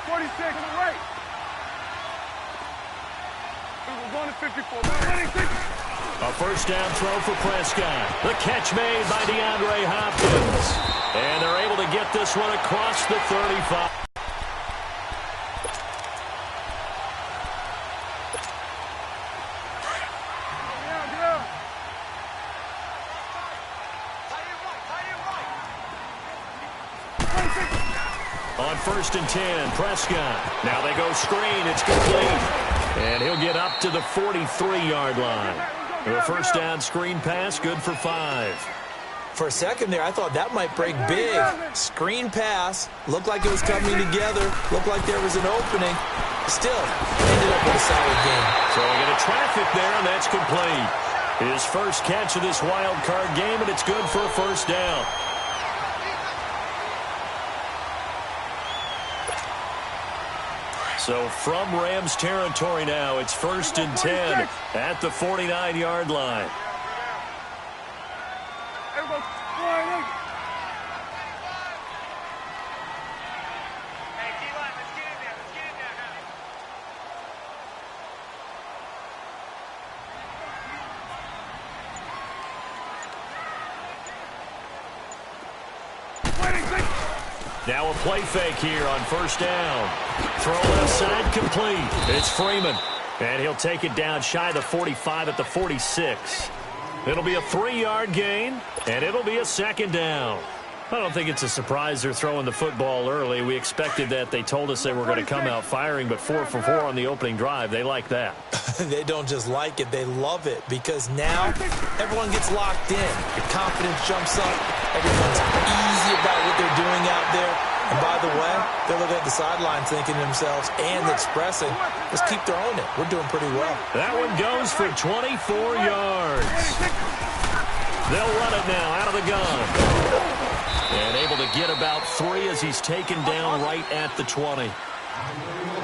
46 on the right. We're going to 54. A first down throw for Prescott. The catch made by DeAndre Hopkins. And they're able to get this one across the 35. On 1st and 10, Prescott. Now they go screen. It's complete. And he'll get up to the 43-yard line. The first down screen pass, good for 5. For a second there, I thought that might break big. Screen pass. Looked like it was coming together. Looked like there was an opening. Still, ended up with a solid game. So we get a traffic there, and that's complete. His first catch of this wild card game, and it's good for a first down. So from Rams territory now, it's 1st and 10 at the 49-yard line. Now a play fake here on 1st down. Throw left side complete. It's Freeman. And he'll take it down shy of the 45 at the 46. It'll be a 3-yard gain, and it'll be a 2nd down. I don't think it's a surprise they're throwing the football early. We expected that. They told us they were going to come out firing, but 4 for 4 on the opening drive. They like that. They don't just like it. They love it because now everyone gets locked in. The confidence jumps up. Everyone's easy about what they're doing out there. And by the way, they're looking at the sideline thinking to themselves and expressing, let's keep throwing it. We're doing pretty well. That one goes for 24 yards. They'll run it now out of the gun. And able to get about 3 as he's taken down right at the 20.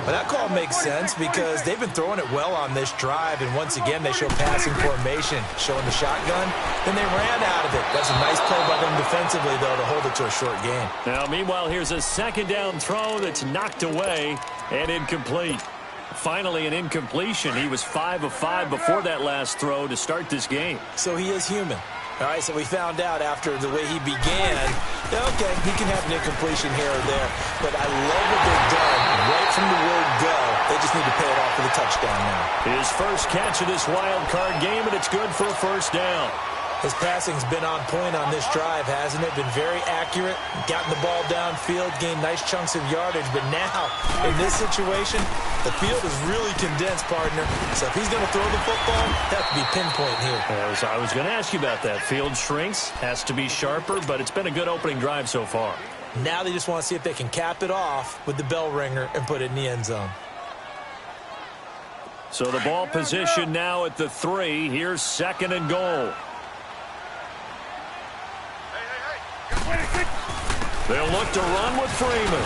Well, that call makes sense because they've been throwing it well on this drive, and once again they show passing formation, showing the shotgun. Then they ran out of it. That's a nice play by them defensively, though, to hold it to a short game. Now, meanwhile, here's a 2nd down throw that's knocked away and incomplete. Finally, an incompletion. He was 5 of 5 before that last throw to start this game. So he is human. All right, so we found out after the way he began, okay, he can have an incompletion here or there, but I love what they've done right from the word go. They just need to pay it off with a touchdown now. His first catch of this wild card game, and it's good for a first down. His passing's been on point on this drive, hasn't it? Been very accurate, gotten the ball downfield, gained nice chunks of yardage. But now, in this situation, the field is really condensed, partner. So if he's going to throw the football, that have to be pinpoint here. I was going to ask you about that. Field shrinks, has to be sharper, but it's been a good opening drive so far. Now they just want to see if they can cap it off with the bell ringer and put it in the end zone. So the ball position now at the 3. Here's 2nd and goal. They'll look to run with Freeman.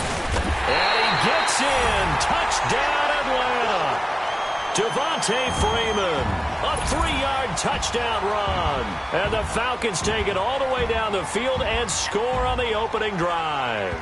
And he gets in. Touchdown, Atlanta. Devontae Freeman. A 3-yard touchdown run. And the Falcons take it all the way down the field and score on the opening drive.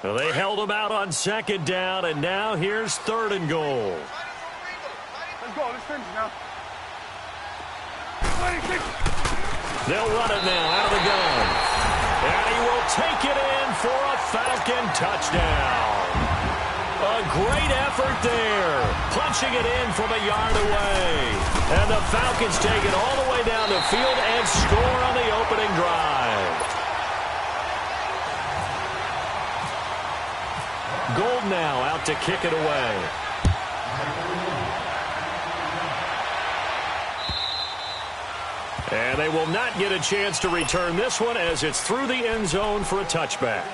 Well, they held him out on 2nd down, and now here's 3rd and goal. Let's go. Let's finish now. They'll run it now out of the gun. And he will take it in for a Falcon touchdown. A great effort there. Punching it in from a yard away. And the Falcons take it all the way down the field and score on the opening drive. Gold now out to kick it away. And they will not get a chance to return this one as it's through the end zone for a touchback.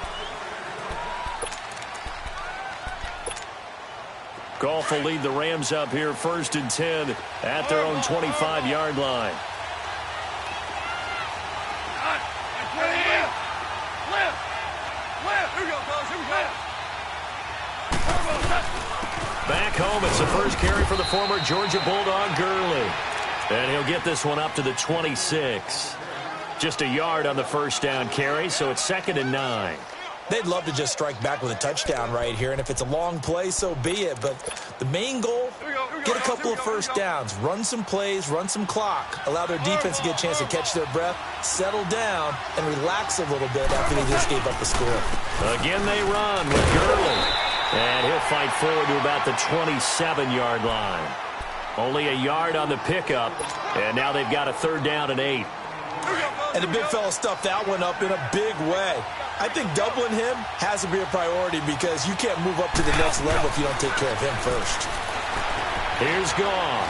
Goff will lead the Rams up here 1st and 10 at their own 25-yard line. Back home, it's the first carry for the former Georgia Bulldog, Gurley. And he'll get this one up to the 26. Just a yard on the first down carry, so it's 2nd and 9. They'd love to just strike back with a touchdown right here, and if it's a long play, so be it. But the main goal, get a couple of first downs, run some plays, run some clock, allow their defense to get a chance to catch their breath, settle down, and relax a little bit after they just gave up the score. Again, they run with Gurley. And he'll fight forward to about the 27-yard line. Only a yard on the pickup, and now they've got a 3rd down and 8. And the big fella stuffed that one up in a big way. I think doubling him has to be a priority because you can't move up to the next level if you don't take care of him first. Here's Goff.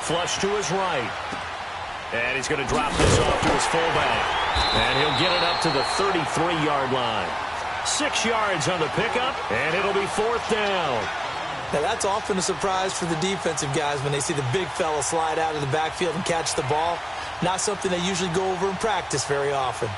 Flush to his right. And he's going to drop this off to his fullback. And he'll get it up to the 33-yard line. 6 yards on the pickup, and it'll be 4th down. Now, that's often a surprise for the defensive guys when they see the big fella slide out of the backfield and catch the ball. Not something they usually go over in practice very often.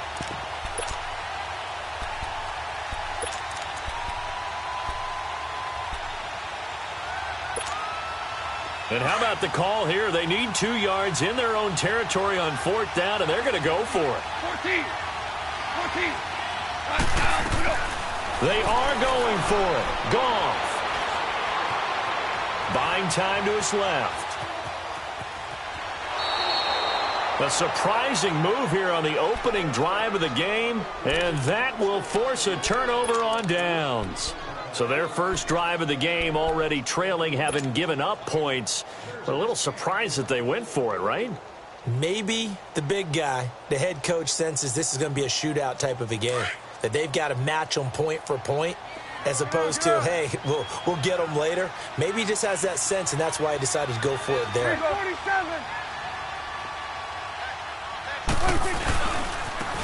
And how about the call here? They need 2 yards in their own territory on 4th down, and they're going to go for it. 14. They are going for it. Goff. Buying time to his left. A surprising move here on the opening drive of the game, and that will force a turnover on downs. So their first drive of the game already trailing, having given up points. But a little surprised that they went for it, right? Maybe the big guy, the head coach, senses this is going to be a shootout type of a game. That they've got to match them point for point as opposed to, hey, we'll get them later. Maybe he just has that sense, and that's why he decided to go for it there.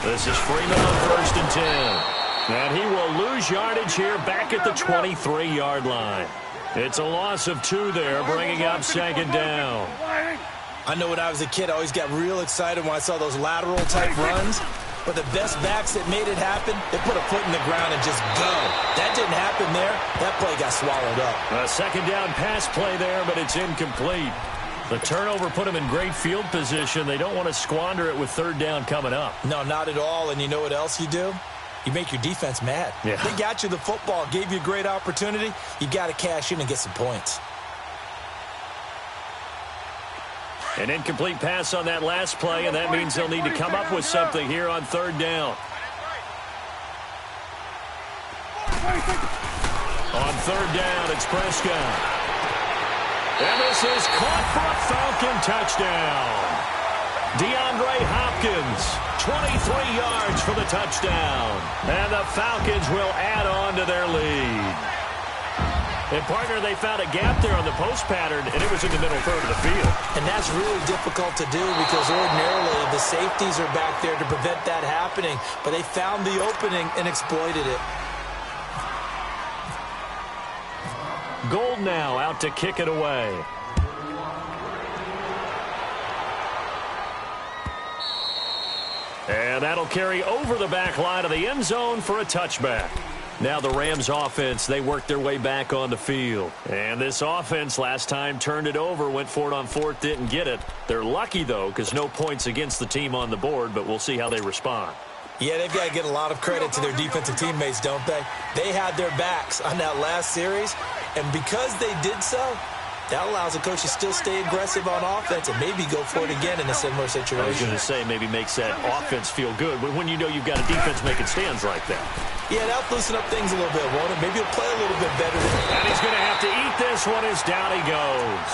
This is Freeman on 1st and 10. And he will lose yardage here back at the 23-yard line. It's a loss of 2 there, bringing up 2nd down. I know when I was a kid, I always got real excited when I saw those lateral-type runs. But the best backs that made it happen, they put a foot in the ground and just go. That didn't happen there. That play got swallowed up. A 2nd down pass play there, but it's incomplete. The turnover put them in great field position. They don't want to squander it with 3rd down coming up. No, not at all. And you know what else you do? You make your defense mad. Yeah. They got you the football, gave you a great opportunity. You got to cash in and get some points. An incomplete pass on that last play, and that means they'll need to come up with something here on 3rd down. On 3rd down, it's Prescott. And this is caught for a Falcon touchdown. DeAndre Hopkins, 23 yards for the touchdown. And the Falcons will add on to their lead. And, partner, they found a gap there on the post pattern, and it was in the middle third of the field. And that's really difficult to do because ordinarily the safeties are back there to prevent that happening. But they found the opening and exploited it. Gold now out to kick it away. And that'll carry over the back line of the end zone for a touchback. Now the Rams offense, they worked their way back on the field. And this offense last time turned it over, went for it on 4th, didn't get it. They're lucky, though, because no points against the team on the board, but we'll see how they respond. Yeah, they've got to get a lot of credit to their defensive teammates, don't they? They had their backs on that last series, and because they did so, that allows the coach to still stay aggressive on offense and maybe go for it again in a similar situation. I was going to say maybe makes that offense feel good, but when you know you've got a defense making stands like that. Yeah, that'll loosen up things a little bit, won't it? Maybe he'll play a little bit better. And he's going to have to eat this one as down he goes.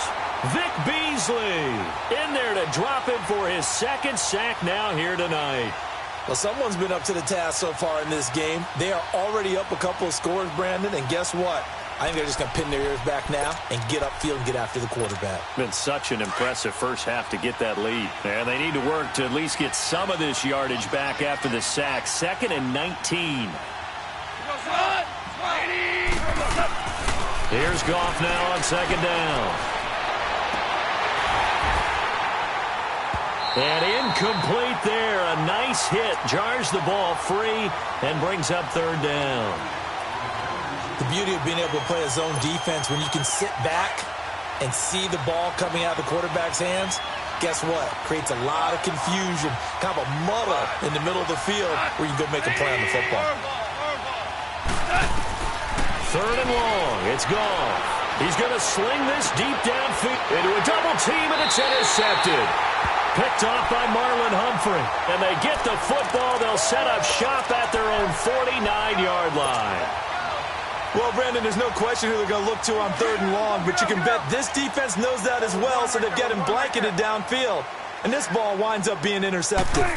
Vic Beasley in there to drop it for his 2nd sack now here tonight. Well, someone's been up to the task so far in this game. They are already up a couple of scores, Brandon, and guess what? I think they're just going to pin their ears back now and get upfield and get after the quarterback. Been such an impressive first half to get that lead. And they need to work to at least get some of this yardage back after the sack. 2nd and 19. Here's Goff now on 2nd down. And incomplete there. A nice hit. Jars the ball free and brings up 3rd down. The beauty of being able to play a zone defense when you can sit back and see the ball coming out of the quarterback's hands, guess what? Creates a lot of confusion, kind of a muddle in the middle of the field where you can go make a play on the football. 3rd and long. It's Goff. He's going to sling this deep downfield into a double team, and it's intercepted. Picked off by Marlon Humphrey. And they get the football. They'll set up shop at their own 49-yard line. Well, Brandon, there's no question who they're going to look to on 3rd and long, but you can bet this defense knows that as well, so they've got him blanketed downfield. And this ball winds up being intercepted.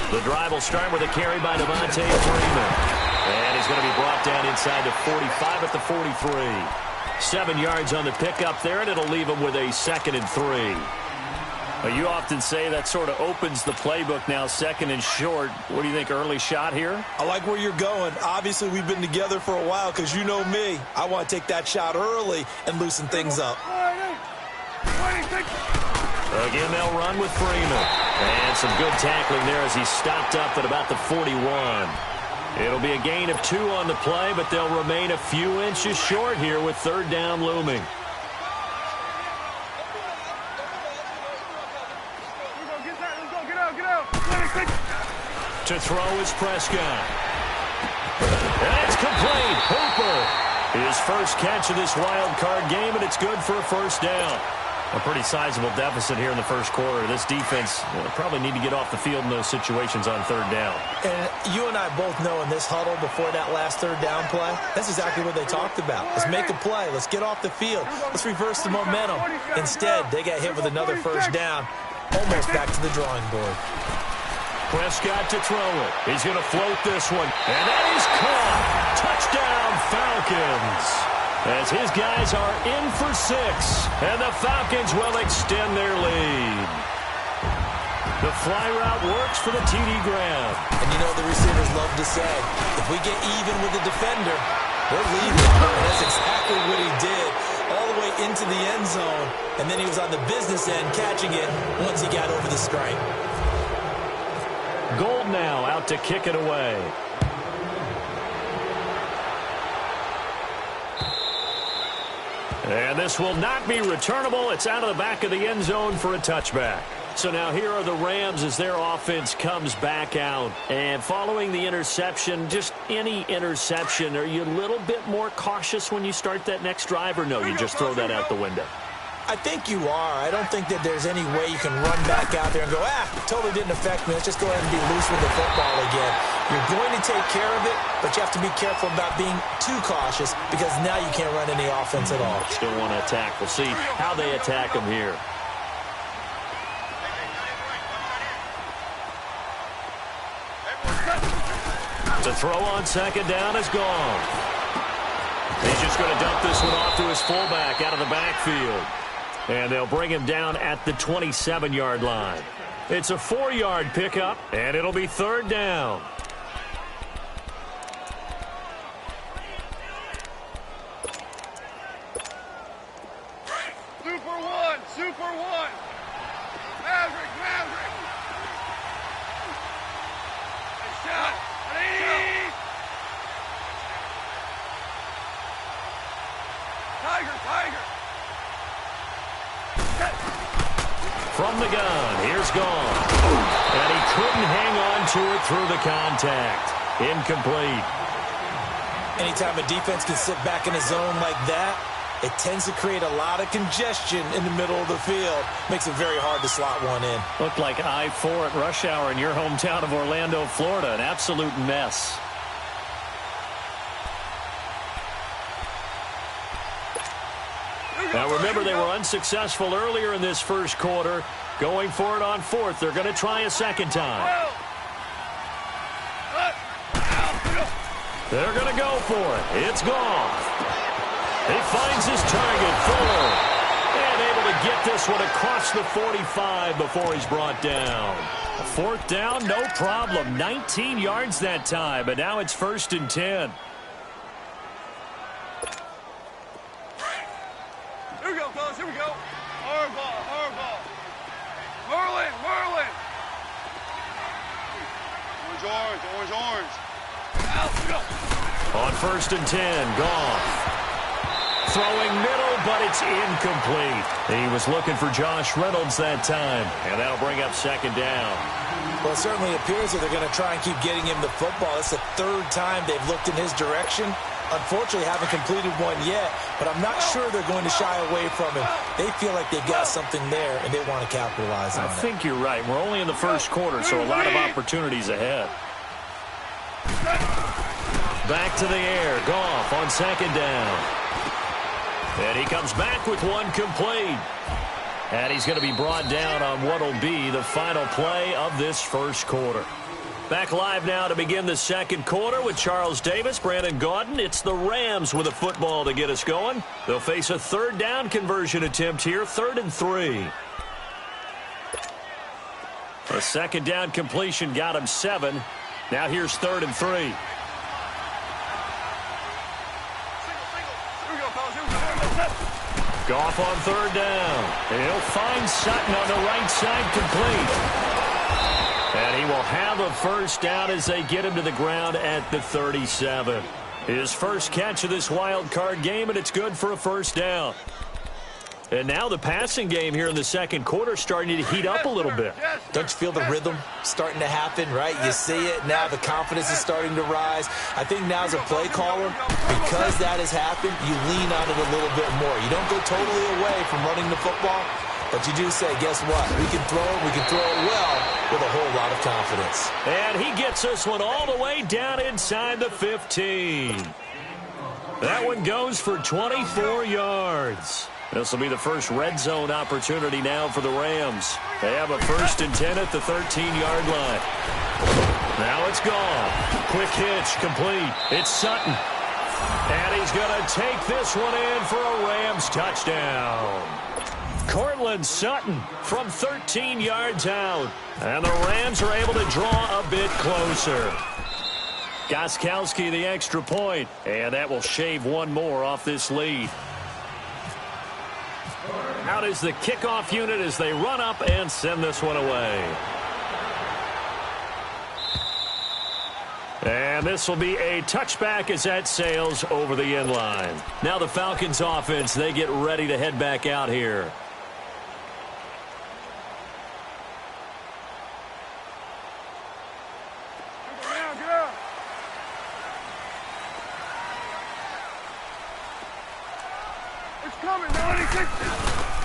The drive will start with a carry by Devontae Freeman. And he's going to be brought down inside the 45 at the 43. 7 yards on the pickup there, and it'll leave him with a 2nd and 3. You often say that sort of opens the playbook now, 2nd and short. What do you think, early shot here? I like where you're going. Obviously, we've been together for a while because you know me. I want to take that shot early and loosen things up. Again, they'll run with Freeman. And some good tackling there as he stopped up at about the 41. It'll be a gain of 2 on the play, but they'll remain a few inches short here with 3rd down looming. To throw is Prescott. And it's complete. Hooper. His first catch of this wild card game, and it's good for a 1st down. A pretty sizable deficit here in the first quarter. This defense probably need to get off the field in those situations on 3rd down. And you and I both know in this huddle before that last 3rd down play, that's exactly what they talked about. Let's make a play. Let's get off the field. Let's reverse the momentum. Instead, they got hit with another 1st down, almost back to the drawing board. Prescott to throw it. He's going to float this one. And that is caught. Touchdown, Falcons. As his guys are in for 6. And the Falcons will extend their lead. The fly route works for the TD grab. And you know the receivers love to say, if we get even with the defender, we're leaving. And that's exactly what he did. All the way into the end zone. And then he was on the business end catching it once he got over the stripe. Gold now out to kick it away. And this will not be returnable. It's out of the back of the end zone for a touchback. So now here are the Rams as their offense comes back out. And following the interception, just any interception, are you a little bit more cautious when you start that next drive, or no, you just throw that out the window? I think you are. I don't think that there's any way you can run back out there and go, totally didn't affect me. Let's just go ahead and be loose with the football again. You're going to take care of it, but you have to be careful about being too cautious because now you can't run any offense at all. Still want to attack. We'll see how they attack them here. To throw on 2nd down is gone. He's just going to dump this one off to his fullback out of the backfield. And they'll bring him down at the 27-yard line. It's a 4-yard pickup, and it'll be 3rd down. Super one. Maverick. Nice shot. Tiger. From the gun, here's gone. And he couldn't hang on to it through the contact. Incomplete. Anytime a defense can sit back in a zone like that, it tends to create a lot of congestion in the middle of the field. Makes it very hard to slot one in. Looked like I-4 at rush hour in your hometown of Orlando, Florida. An absolute mess. Now remember, they were unsuccessful earlier in this first quarter. Going for it on 4th. They're going to try a second time. They're going to go for it. It's Goff. He finds his target, Fuller. And able to get this one across the 45 before he's brought down. A fourth down, no problem. 19 yards that time, but now it's 1st and 10. Here we go, fellas. Here we go. Hard ball, hard ball. Merlin, Merlin. Orange, orange, orange, orange. Out, go. On 1st and 10, Goff. Throwing middle, but it's incomplete. He was looking for Josh Reynolds that time, and that'll bring up 2nd down. Well, it certainly appears that they're going to try and keep getting him the football. It's the 3rd time they've looked in his direction. Unfortunately, haven't completed one yet, but I'm not sure they're going to shy away from him. They feel like they've got something there, and they want to capitalize on it. I think you're right. We're only in the 1st quarter, so a lot of opportunities ahead. Back to the air. Goff on 2nd down. And he comes back with one complete. And he's going to be brought down on what will be the final play of this 1st quarter. Back live now to begin the 2nd quarter with Charles Davis, Brandon Gaudin. It's the Rams with a football to get us going. They'll face a 3rd down conversion attempt here, 3rd and 3. A 2nd down completion got him 7. Now here's 3rd and 3. Goff on 3rd down. He'll find Sutton on the right side, complete. And he will have a 1st down as they get him to the ground at the 37. His first catch of this wild card game, and it's good for a 1st down. And now the passing game here in the 2nd quarter starting to heat up a little bit. Don't you feel the rhythm starting to happen, right? You see it. Now the confidence is starting to rise. I think now as a play caller, because that has happened, you lean on it a little bit more. You don't go totally away from running the football, but you do say, guess what? We can throw it. We can throw it well with a whole lot of confidence. And he gets this one all the way down inside the 15. That one goes for 24 yards. This will be the first red zone opportunity now for the Rams. They have a 1st and 10 at the 13-yard line. Now it's gone. Quick hitch, complete. It's Sutton. And he's going to take this one in for a Rams touchdown. Cortland Sutton from 13 yards out. And the Rams are able to draw a bit closer. Gostkowski the extra point. And that will shave one more off this lead. Out is the kickoff unit as they run up and send this one away. And this will be a touchback as that sails over the end line. Now the Falcons offense, they get ready to head back out here.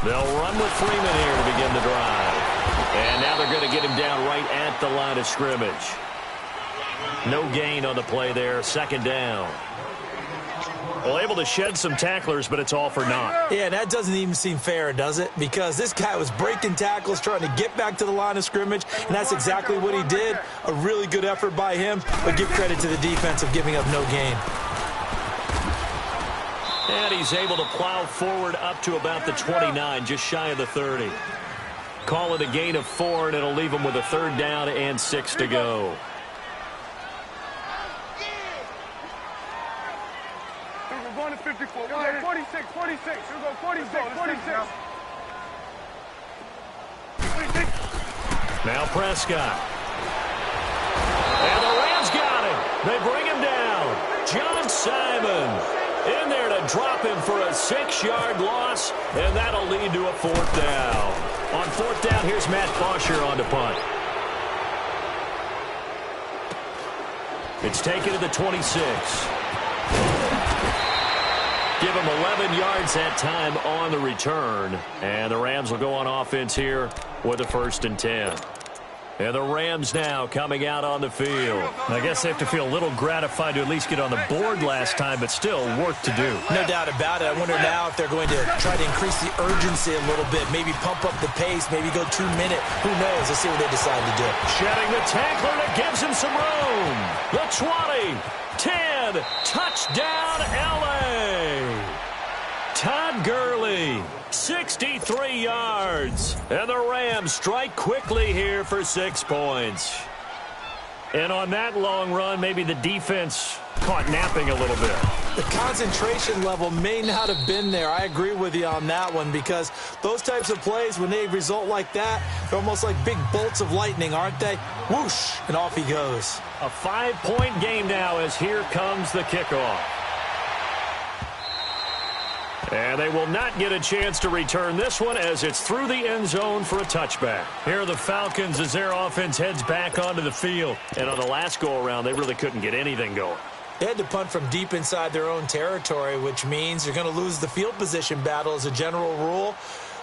They'll run with Freeman here to begin the drive. And now they're going to get him down right at the line of scrimmage. No gain on the play there. 2nd down. Well, able to shed some tacklers, but it's all for naught. Yeah, that doesn't even seem fair, does it? Because this guy was breaking tackles, trying to get back to the line of scrimmage, and that's exactly what he did. A really good effort by him, but give credit to the defense of giving up no gain. And he's able to plow forward up to about the 29, just shy of the 30. Call it a gain of 4, and it'll leave him with a 3rd down and 6 to go. We're going to 54. Go ahead, 46, 46. We're going 46, 46. 46. Now Prescott. And the Rams got him. They bring him down. John Simon in there to drop him for a 6-yard loss, and that'll lead to a 4th down. On 4th down, here's Matt Bosher on to punt. It's taken to the 26. Give him 11 yards that time on the return, and the Rams will go on offense here with a 1st and 10. And the Rams now coming out on the field. I guess they have to feel a little gratified to at least get on the board last time, but still work to do. No doubt about it. I wonder now if they're going to try to increase the urgency a little bit, maybe pump up the pace, maybe go 2-minute. Who knows? Let's see what they decide to do. Shedding the tackler that gives him some room. The 20, 10. again. Touchdown, L.A. Todd Gurley, 63 yards. And the Rams strike quickly here for 6 points. And on that long run, maybe the defense caught napping a little bit. The concentration level may not have been there. I agree with you on that one, because those types of plays, when they result like that, they're almost like big bolts of lightning, aren't they? Whoosh, and off he goes. A 5-point game now as here comes the kickoff. And they will not get a chance to return this one as it's through the end zone for a touchback. Here are the Falcons as their offense heads back onto the field. And on the last go-around, they really couldn't get anything going. They had to punt from deep inside their own territory, which means you're going to lose the field position battle as a general rule.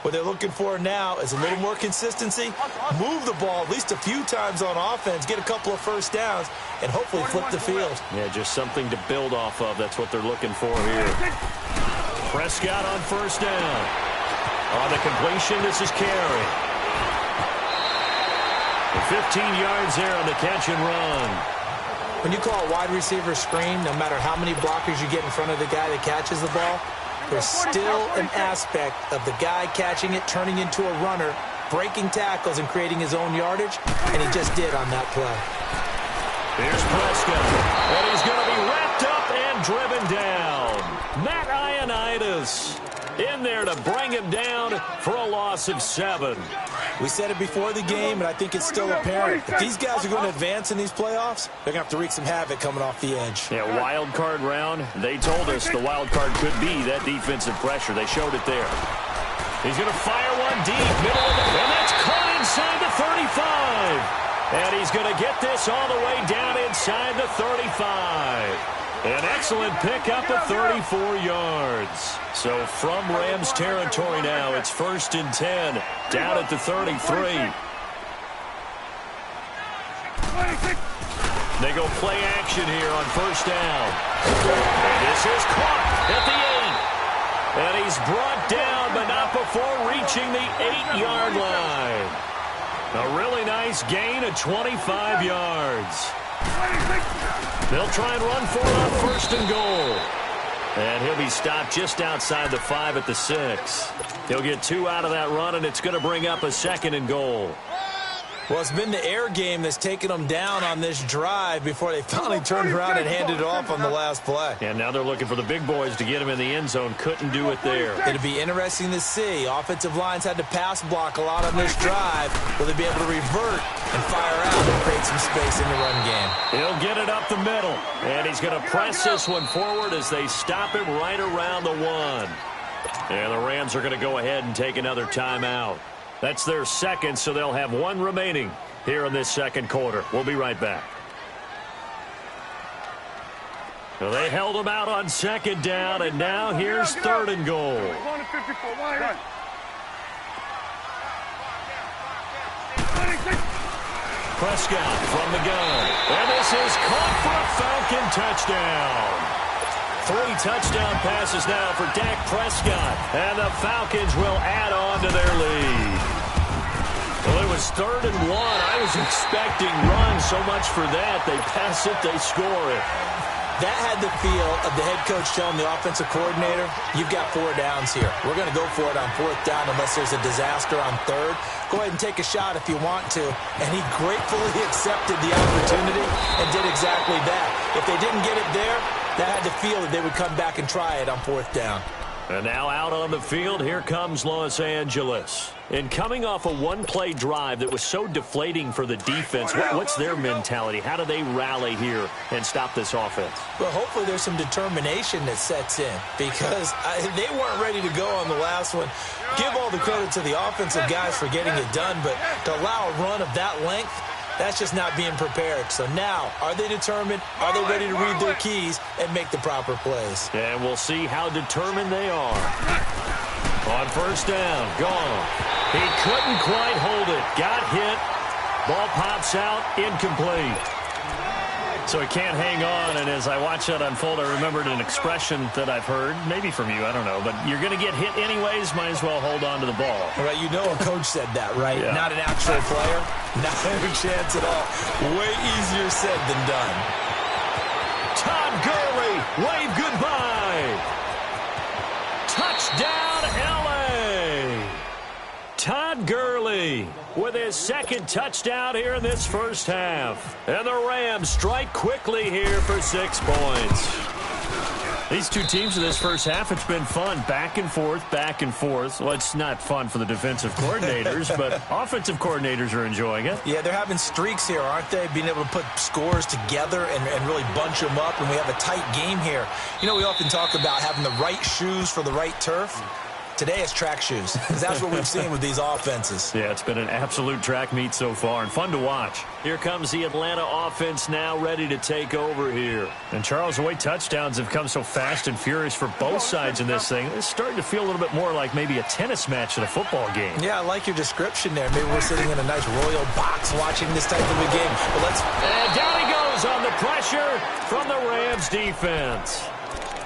What they're looking for now is a little more consistency, move the ball at least a few times on offense, get a couple of first downs, and hopefully flip the field. Yeah, just something to build off of. That's what they're looking for here. Prescott on first down. On the completion, this is Carey. 15 yards there on the catch and run. When you call a wide receiver screen, no matter how many blockers you get in front of the guy that catches the ball, there's still an aspect of the guy catching it, turning into a runner, breaking tackles and creating his own yardage, and he just did on that play. Here's Prescott, and he's going to be wrapped up and driven down. Matt Ioannidis in there to bring him down for a loss of 7. We said it before the game, and I think it's still apparent. If these guys are going to advance in these playoffs, they're going to have to wreak some havoc coming off the edge. Yeah, wild card round. They told us the wild card could be that defensive pressure. They showed it there. He's going to fire one deep, middle of the, and that's caught inside the 35. And he's going to get this all the way down inside the 35. An excellent pickup of 34 yards. So from Rams territory now, it's 1st and 10, down at the 33. They go play action here on first down. And this is caught at the 8. And he's brought down, but not before reaching the 8-yard line. A really nice gain of 25 yards. They'll try and run for it on 1st and goal. And he'll be stopped just outside the 5 at the 6. He'll get 2 out of that run, and it's going to bring up a 2nd and goal. Well, it's been the air game that's taken them down on this drive before they finally turned around and handed it off on the last play. And now they're looking for the big boys to get him in the end zone. Couldn't do it there. It'll be interesting to see. Offensive lines had to pass block a lot on this drive. Will they be able to revert and fire out and create some space in the run game? He'll get it up the middle. And he's going to press this one forward as they stop him right around the 1. And the Rams are going to go ahead and take another timeout. That's their 2nd, so they'll have 1 remaining here in this 2nd quarter. We'll be right back. Well, they held him out on 2nd down, and now here's 3rd and goal. Prescott from the gun. And this is caught for a Falcon touchdown. 3 touchdown passes now for Dak Prescott. And the Falcons will add on to their lead. Well, it was 3rd and 1. I was expecting run, so much for that. They pass it, they score it. That had the feel of the head coach telling the offensive coordinator, you've got 4 downs here. We're going to go for it on 4th down unless there's a disaster on 3rd. Go ahead and take a shot if you want to. And he gratefully accepted the opportunity and did exactly that. If they didn't get it there, that had the feel that they would come back and try it on 4th down. And now out on the field, here comes Los Angeles. And coming off a one-play drive that was so deflating for the defense, what's their mentality? How do they rally here and stop this offense? Well, hopefully there's some determination that sets in because they weren't ready to go on the last one. Give all the credit to the offensive guys for getting it done, but to allow a run of that length, that's just not being prepared. So now, are they determined? Are they ready to read their keys and make the proper plays? And we'll see how determined they are. On first down, gone. He couldn't quite hold it. Got hit. Ball pops out, incomplete. So he can't hang on, and as I watch that unfold, I remembered an expression that I've heard, maybe from you, I don't know, but you're going to get hit anyways, might as well hold on to the ball. Right, you know a coach said that, right? Yeah. Not an actual player? Not a chance at all. Way easier said than done. Todd Gurley Mooney with his second touchdown here in this first half. And the Rams strike quickly here for 6 points. These two teams in this first half, it's been fun. Back and forth, back and forth. Well, it's not fun for the defensive coordinators, but offensive coordinators are enjoying it. Yeah, they're having streaks here, aren't they? Being able to put scores together and really bunch them up, and we have a tight game here. You know, we often talk about having the right shoes for the right turf. Today it's track shoes, because that's what we've seen with these offenses. Yeah, it's been an absolute track meet so far, and fun to watch. Here comes the Atlanta offense now ready to take over here. And Charles, the way touchdowns have come so fast and furious for both sides in this thing, it's starting to feel a little bit more like maybe a tennis match than a football game. Yeah, I like your description there. Maybe we're sitting in a nice royal box watching this type of a game. But and down he goes on the pressure from the Rams defense.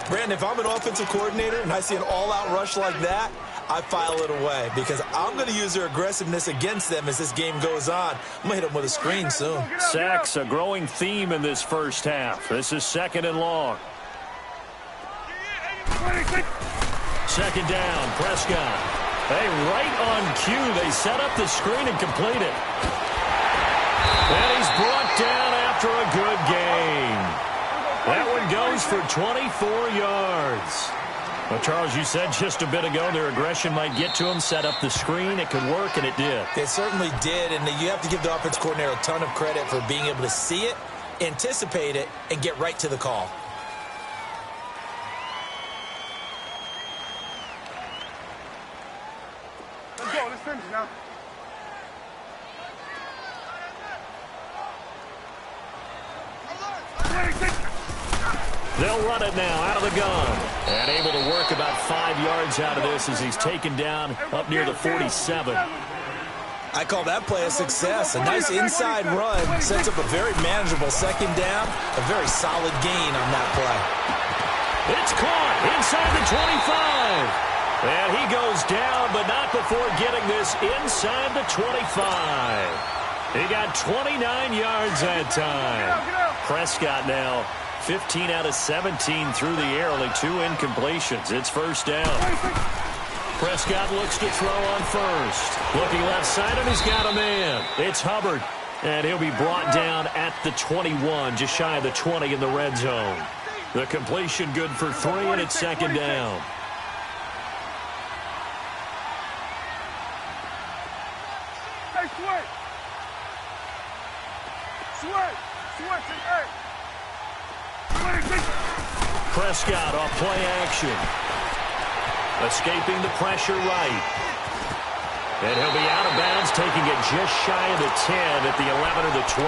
Brandon, if I'm an offensive coordinator and I see an all-out rush like that, I file it away because I'm going to use their aggressiveness against them as this game goes on. I'm going to hit them with a screen soon. Sacks, a growing theme in this first half. This is 2nd and long. 2nd down, Prescott. Hey, right on cue, they set up the screen and complete it. And he's brought down after a good game. That one goes for 24 yards. Well, Charles, you said just a bit ago their aggression might get to him, set up the screen. It could work, and it did. It certainly did, and you have to give the offense coordinator a ton of credit for being able to see it, anticipate it, and get right to the call. Let's go. Let's finish now. They'll run it now out of the gun. And able to work about 5 yards out of this as he's taken down up near the 47. I call that play a success. A nice inside run sets up a very manageable 2nd down. A very solid gain on that play. It's caught inside the 25. And he goes down, but not before getting this inside the 25. He got 29 yards that time. Prescott now 15 out of 17 through the air, only 2 incompletions. It's 1st down. Prescott looks to throw on first. Looking left side, and he's got a man. It's Hubbard, and he'll be brought down at the 21, just shy of the 20 in the red zone. The completion good for 3, and it's 2nd down. Hey, Sweat! Sweat! Sweat, hey! Prescott off play action. Escaping the pressure right. And he'll be out of bounds, taking it just shy of the 10 at the 11 or the 12.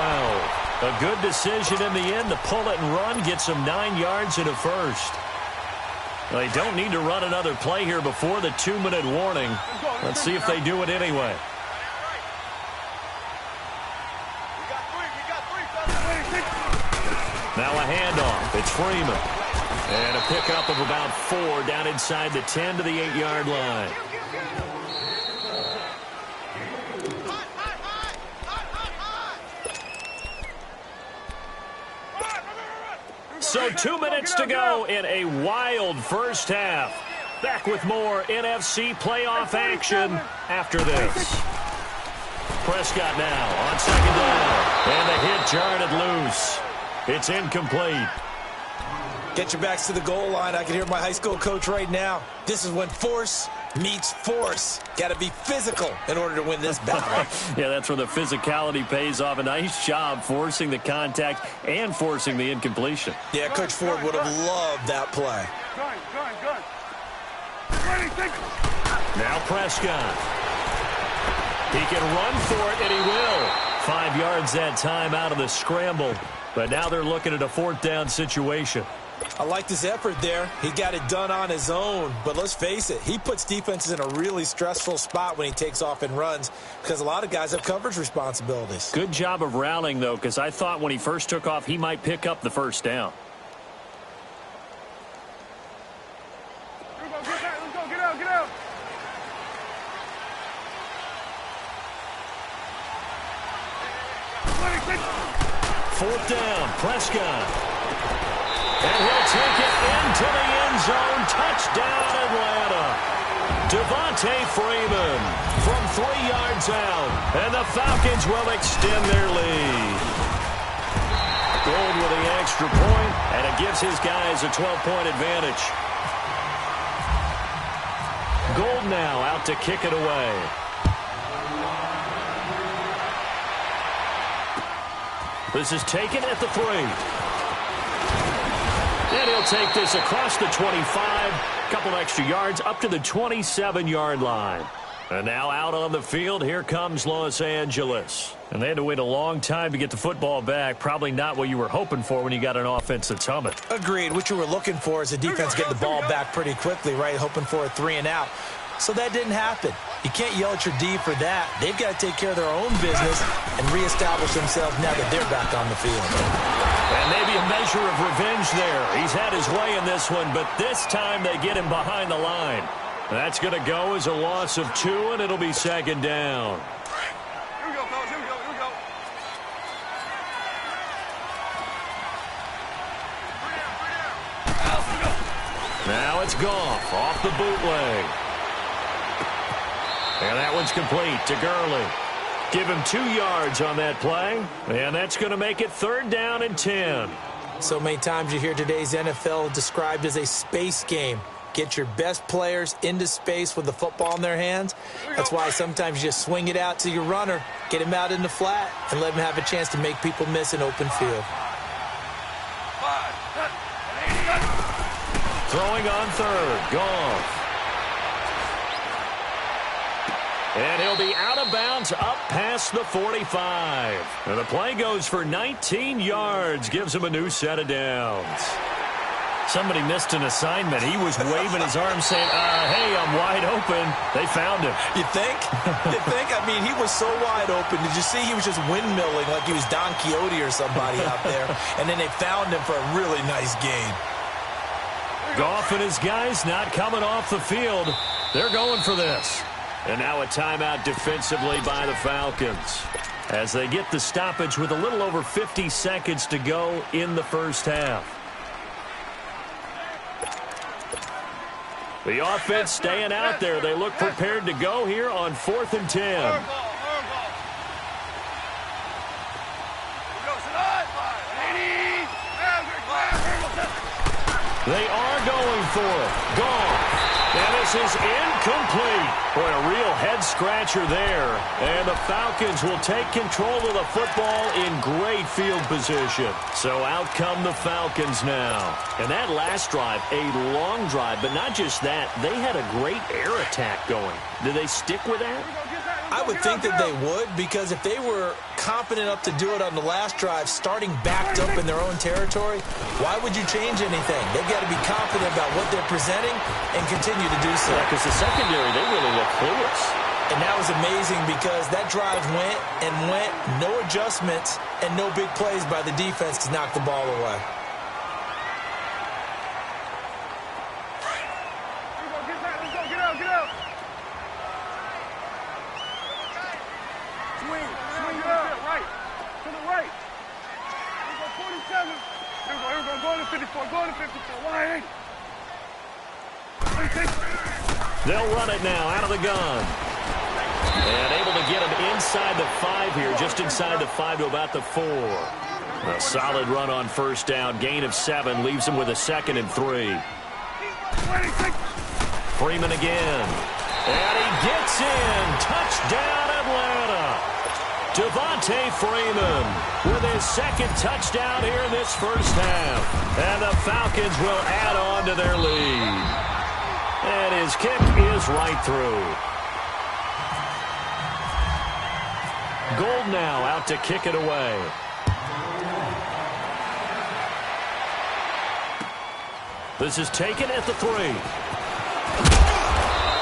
A good decision in the end to pull it and run, get some 9 yards and a first. They don't need to run another play here before the 2-minute warning. Let's see if they do it anyway. Now a handoff. It's Freeman. And a pickup of about 4 down inside the 10 to the 8-yard line. So 2 minutes to go in a wild first half. Back with more NFC playoff action after this. Prescott now on 2nd down. And the hit jarred it loose. It's incomplete. Get your backs to the goal line. I can hear my high school coach right now. This is when force meets force. Got to be physical in order to win this battle. Yeah, that's where the physicality pays off. A nice job forcing the contact and forcing the incompletion. Yeah, Coach Ford would have loved that play. Now Prescott. He can run for it, and he will. 5 yards that time out of the scramble. But now they're looking at a 4th down situation. I like his effort there. He got it done on his own. But let's face it, he puts defenses in a really stressful spot when he takes off and runs because a lot of guys have coverage responsibilities. Good job of rallying, though, because I thought when he first took off, he might pick up the 1st down. Let's go, get out, get out. 4th down, Prescott. And he'll take it into the end zone. Touchdown, Atlanta. Devontae Freeman from 3 yards out. And the Falcons will extend their lead. Gold with the extra point, and it gives his guys a 12-point advantage. Gold now out to kick it away. This is taken at the 3. And he'll take this across the 25. Couple extra yards up to the 27-yard line. And now out on the field, here comes Los Angeles. And they had to wait a long time to get the football back. Probably not what you were hoping for when you got an offense that's humming. Agreed. What you were looking for is the defense getting the ball back pretty quickly, right? Hoping for a 3 and out. So that didn't happen. You can't yell at your D for that. They've got to take care of their own business and reestablish themselves now that they're back on the field. And maybe a measure of revenge there. He's had his way in this one, but this time they get him behind the line. That's going to go as a loss of 2, and it'll be 2nd down. Here we go, fellas. Here we go. Here we go. Now it's Goff off the bootleg. And that one's complete to Gurley. Give him 2 yards on that play, and that's going to make it 3rd down and 10. So many times you hear today's NFL described as a space game. Get your best players into space with the football in their hands. That's why sometimes you just swing it out to your runner, get him out in the flat, and let him have a chance to make people miss an open field. Throwing on 3rd, Goff. And he'll be out of bounds up past the 45. And the play goes for 19 yards, gives him a new set of downs. Somebody missed an assignment. He was waving his arms saying, hey, I'm wide open. They found him. You think? You think? I mean, he was so wide open. Did you see he was just windmilling like he was Don Quixote or somebody out there? And then they found him for a really nice gain. Goff and his guys not coming off the field. They're going for this. And now a timeout defensively by the Falcons as they get the stoppage with a little over 50 seconds to go in the first half. The offense staying out there. They look prepared to go here on 4th and 10. They are going for it. Goff. And this is incomplete. Boy, a real head-scratcher there. And the Falcons will take control of the football in great field position. So out come the Falcons now. And that last drive, a long drive, but not just that. They had a great air attack going. Did they stick with that? I would think that they would, because if they were confident enough to do it on the last drive, starting backed up in their own territory, why would you change anything? They've got to be confident about what they're presenting and continue to do so. Yeah, because the secondary, they really look clueless. And that was amazing because that drive went and went, no adjustments, and no big plays by the defense to knock the ball away. They'll run it now out of the gun. And able to get him inside the 5 here, just inside the 5 to about the 4. A solid run on first down. Gain of 7 leaves him with a 2nd and 3. Freeman again. And he gets in. Touchdown, Atlanta. Devontae Freeman with his 2nd touchdown here in this first half. And the Falcons will add on to their lead. And his kick is right through. Gold now out to kick it away. This is taken at the 3.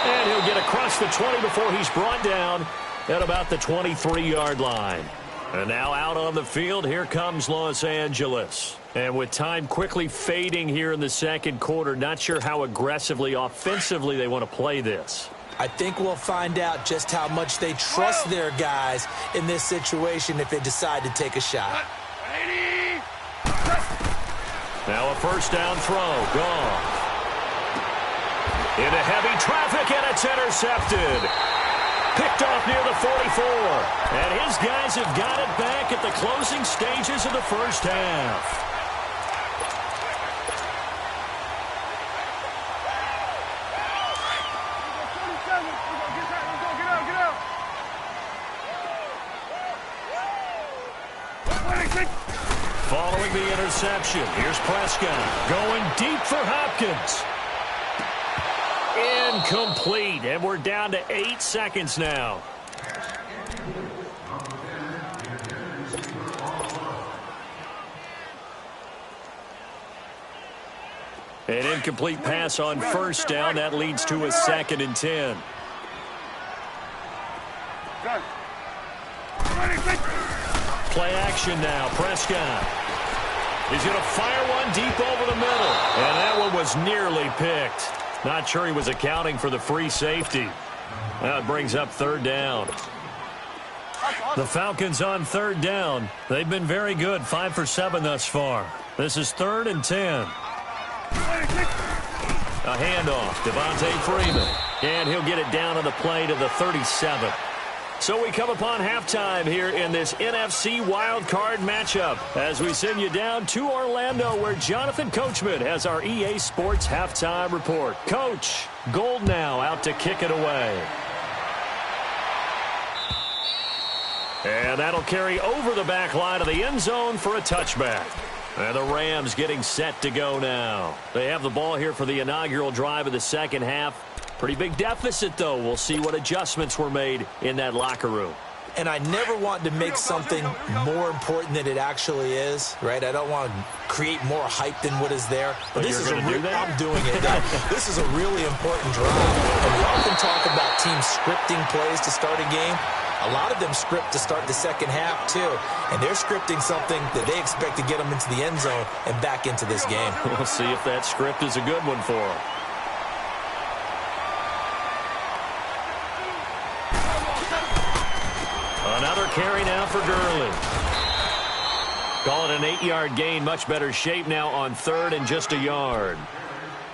And he'll get across the 20 before he's brought down at about the 23-yard line. And now out on the field, here comes Los Angeles. And with time quickly fading here in the second quarter, not sure how aggressively, offensively they want to play this. I think we'll find out just how much they trust their guys in this situation if they decide to take a shot. Now a first down throw. Goff. Into heavy traffic, and it's intercepted. Picked off near the 44. And his guys have got it back at the closing stages of the first half. Following the interception, here's Prescott going deep for Hopkins. Incomplete, and we're down to 8 seconds now. An incomplete pass on first down. That leads to a 2nd and 10. Play action now. Prescott. He's going to fire one deep over the middle. And that one was nearly picked. Not sure he was accounting for the free safety. That brings up 3rd down. The Falcons on 3rd down. They've been very good. 5 for 7 thus far. This is 3rd and 10. A handoff. Devontae Freeman. And he'll get it down on the play to the 37. So we come upon halftime here in this NFC wildcard matchup as we send you down to Orlando where Jonathan Coachman has our EA Sports halftime report. Coach, Gold now out to kick it away. And that'll carry over the back line of the end zone for a touchback. And the Rams getting set to go now. They have the ball here for the inaugural drive of the second half. Pretty big deficit, though. We'll see what adjustments were made in that locker room. And I never want to make something more important than it actually is, right? I don't want to create more hype than what is there. But this is I'm doing it. This is a really important drive. And we often talk about teams scripting plays to start a game. A lot of them script to start the second half, too. And they're scripting something that they expect to get them into the end zone and back into this game. We'll see if that script is a good one for them. Another carry now for Gurley. Call it an 8-yard gain. Much better shape now on 3rd and just a yard.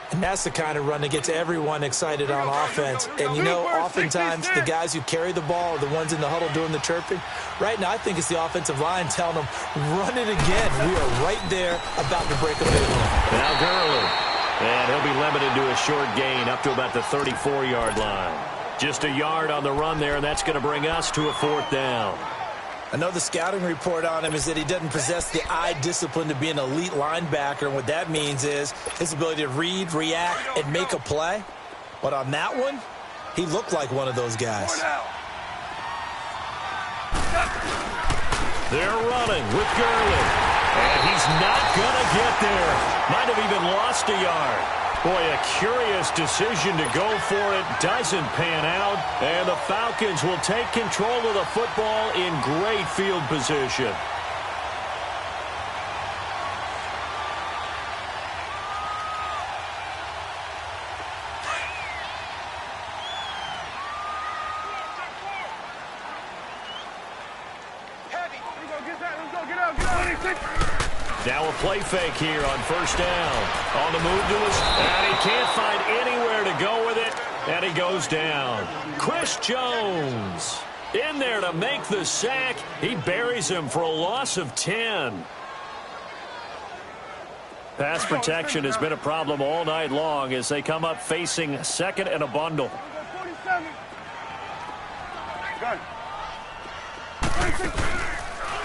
And that's the kind of run that gets everyone excited on offense. And, you know, oftentimes the guys who carry the ball are the ones in the huddle doing the chirping. Right now, I think it's the offensive line telling them, run it again. We are right there about to break a big one. Now Gurley. And he'll be limited to a short gain up to about the 34-yard line. Just a yard on the run there, and that's going to bring us to a 4th down. I know the scouting report on him is that he doesn't possess the eye discipline to be an elite linebacker, and what that means is his ability to read, react, and make a play. But on that one, he looked like one of those guys. They're running with Gurley, and he's not going to get there. Might have even lost a yard. Boy, a curious decision to go for it. Doesn't pan out. And the Falcons will take control of the football in great field position. Now a play fake here on 1st down. On the move to his, and he can't find anywhere to go with it, and he goes down. Chris Jones in there to make the sack. He buries him for a loss of 10. Pass protection has been a problem all night long as they come up facing 2nd and a bundle.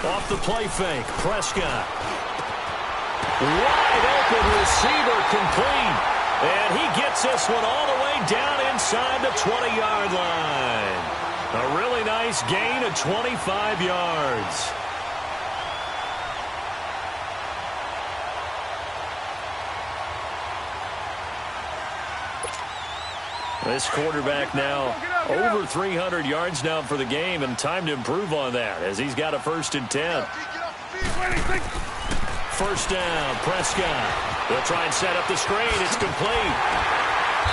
Off the play fake, Prescott. Wide open receiver complete. And he gets this one all the way down inside the 20-yard line. A really nice gain of 25 yards. This quarterback now over 300 yards now for the game, and time to improve on that as he's got a 1st and 10. 1st down, Prescott. They'll try and set up the screen. It's complete.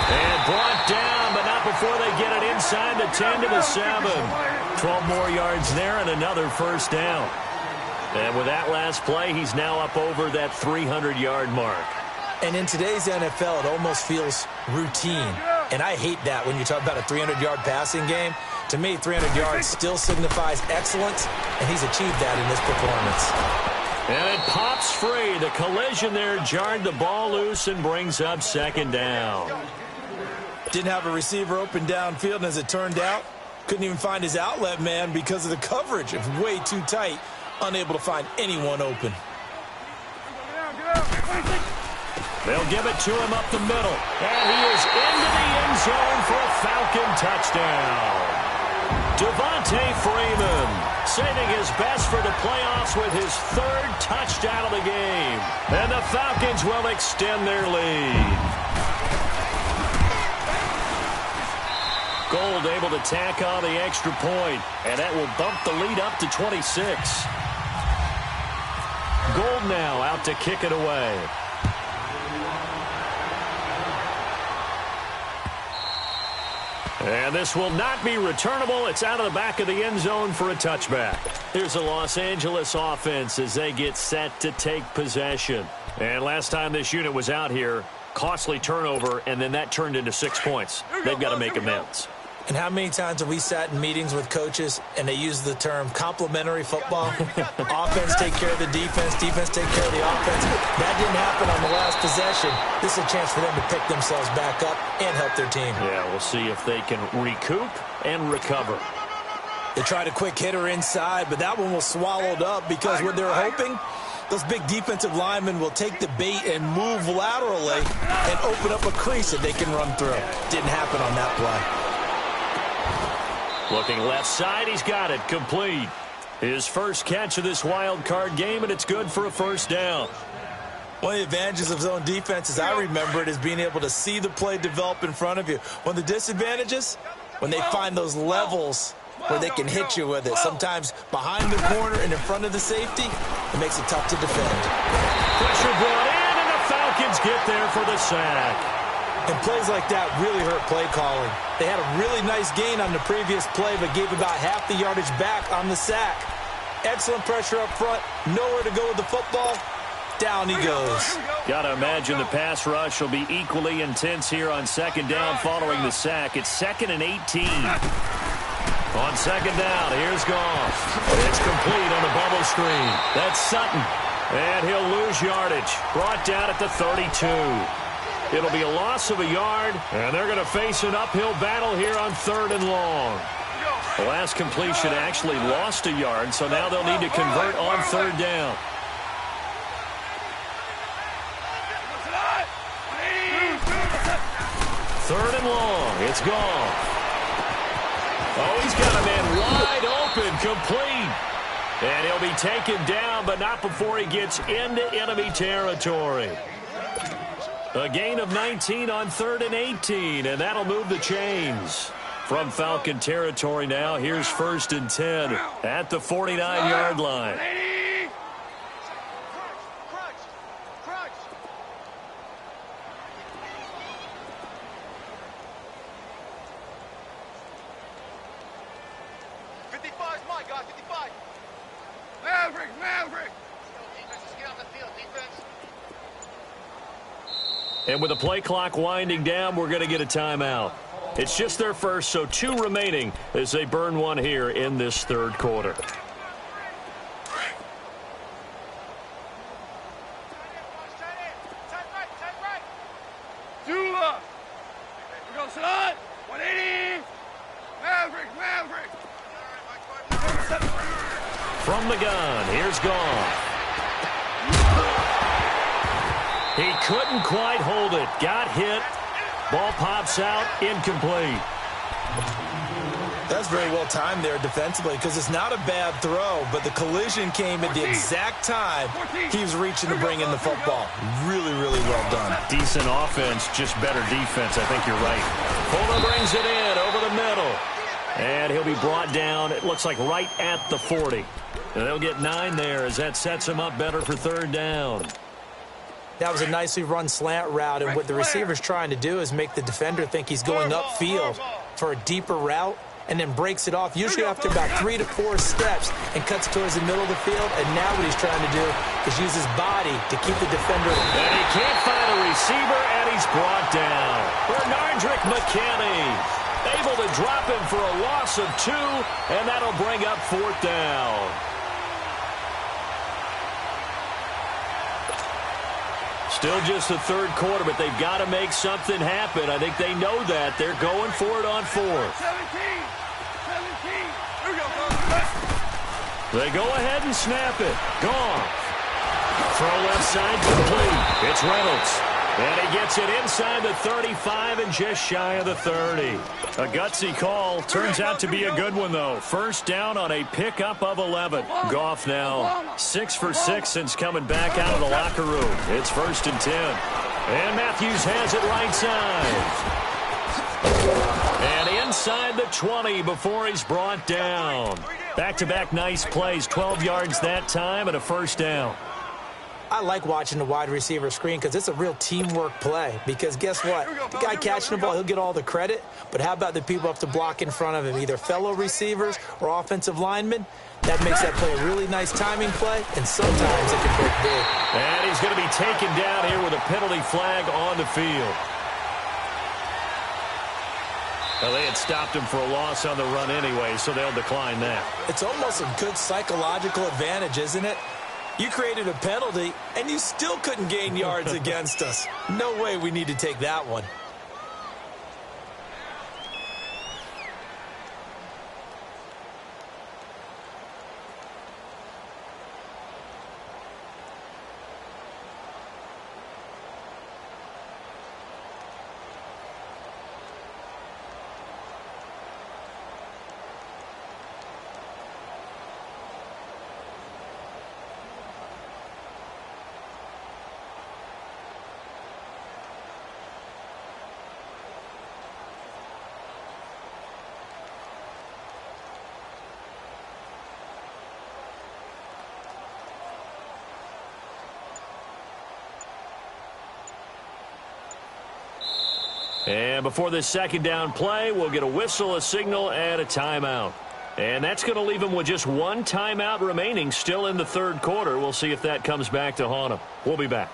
And brought down, but not before they get it inside the 10 to the 7. 12 more yards there and another 1st down. And with that last play, he's now up over that 300-yard mark. And in today's NFL, it almost feels routine. And I hate that when you talk about a 300-yard passing game. To me, 300 yards still signifies excellence, and he's achieved that in this performance. And it pops free. The collision there jarred the ball loose and brings up second down. Didn't have a receiver open downfield, and as it turned out, couldn't even find his outlet man because of the coverage. It was way too tight, unable to find anyone open. They'll give it to him up the middle. And he is into the end zone for a Falcon touchdown. Devontae Freeman saving his best for the playoffs with his third touchdown of the game. And the Falcons will extend their lead. Gold able to tack on the extra point, and that will bump the lead up to 26. Gold now out to kick it away. And this will not be returnable. It's out of the back of the end zone for a touchback. Here's the Los Angeles offense as they get set to take possession. And last time this unit was out here, costly turnover, and then that turned into 6 points. They've got to make amends. And how many times have we sat in meetings with coaches and they use the term complementary football? Offense take care of the defense, defense take care of the offense. That didn't happen on the last possession. This is a chance for them to pick themselves back up and help their team. Yeah, we'll see if they can recoup and recover. They tried a quick hitter inside, but that one was swallowed up because what they're hoping, those big defensive linemen will take the bait and move laterally and open up a crease that they can run through. Didn't happen on that play. Looking left side, he's got it, complete. His first catch of this wild card game, and it's good for a first down. One of the advantages of zone defense, as I remember it, is being able to see the play develop in front of you. One of the disadvantages, when they find those levels where they can hit you with it. Sometimes behind the corner and in front of the safety, it makes it tough to defend. Pressure brought in, and the Falcons get there for the sack. And plays like that really hurt play calling. They had a really nice gain on the previous play, but gave about half the yardage back on the sack. Excellent pressure up front. Nowhere to go with the football. Down he goes. Got to imagine the pass rush will be equally intense here on second down following the sack. It's 2nd and 18. On second down, here's Goff. It's complete on the bubble screen. That's Sutton. And he'll lose yardage. Brought down at the 32. It'll be a loss of a yard, and they're going to face an uphill battle here on 3rd and long. The last completion actually lost a yard, so now they'll need to convert on 3rd down. 3rd and long. It's gone. Oh, he's got a man wide open, complete. And he'll be taken down, but not before he gets into enemy territory. A gain of 19 on 3rd and 18, and that'll move the chains. From Falcon territory now, here's 1st and 10 at the 49-yard line. And with the play clock winding down, we're going to get a timeout. It's just their first, so 2 remaining as they burn one here in this 3rd quarter. Dula. We go, son. 180. Maverick. From the gun, here's Goff. He couldn't quite hold it. Got hit. Ball pops out. Incomplete. That's very well timed there defensively because it's not a bad throw, but the collision came at the exact time he was reaching to bring in the football. Really, really well done. Decent offense, just better defense. I think you're right. Fuller brings it in over the middle. And he'll be brought down, it looks like right at the 40. And they'll get 9 there as that sets him up better for 3rd down. That was a nicely run slant route, and what the receiver's trying to do is make the defender think he's going upfield for a deeper route and then breaks it off, usually after about 3 to 4 steps, and cuts towards the middle of the field. And now what he's trying to do is use his body to keep the defender. And he can't find a receiver, and he's brought down. Bernardrick McKinney able to drop him for a loss of 2, and that'll bring up 4th down. Still just the third quarter, but they've got to make something happen. I think they know that. They're going for it on 4th. 17. Here we go, coach. They go ahead and snap it. Gone. Throw left side complete. It's Reynolds. And he gets it inside the 35 and just shy of the 30. A gutsy call. Turns out to be a good one, though. First down on a pickup of 11. Goff now 6 for 6 since coming back out of the locker room. It's 1st and 10. And Matthews has it right side. And inside the 20 before he's brought down. Back-to-back nice plays. 12 yards that time and a first down. I like watching the wide receiver screen because it's a real teamwork play. Because guess what? The guy catching the ball, he'll get all the credit. But how about the people up to block in front of him, either fellow receivers or offensive linemen? That makes that play a really nice timing play, and sometimes it can break big. And he's going to be taken down here with a penalty flag on the field. Well, they had stopped him for a loss on the run anyway, so they'll decline that. It's almost a good psychological advantage, isn't it? You created a penalty, and you still couldn't gain yards against us. No way we need to take that one. And before this second down play, we'll get a whistle, a signal, and a timeout. And that's going to leave them with just one timeout remaining still in the third quarter. We'll see if that comes back to haunt them. We'll be back.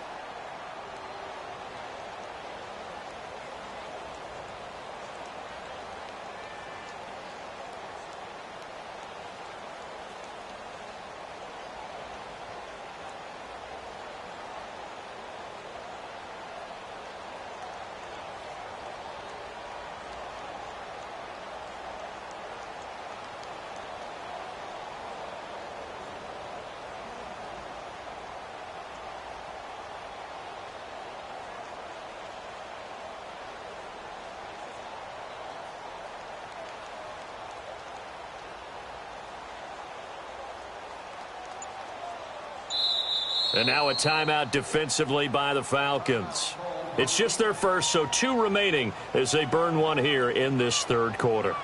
And now a timeout defensively by the Falcons. It's just their first, so 2 remaining as they burn one here in this third quarter.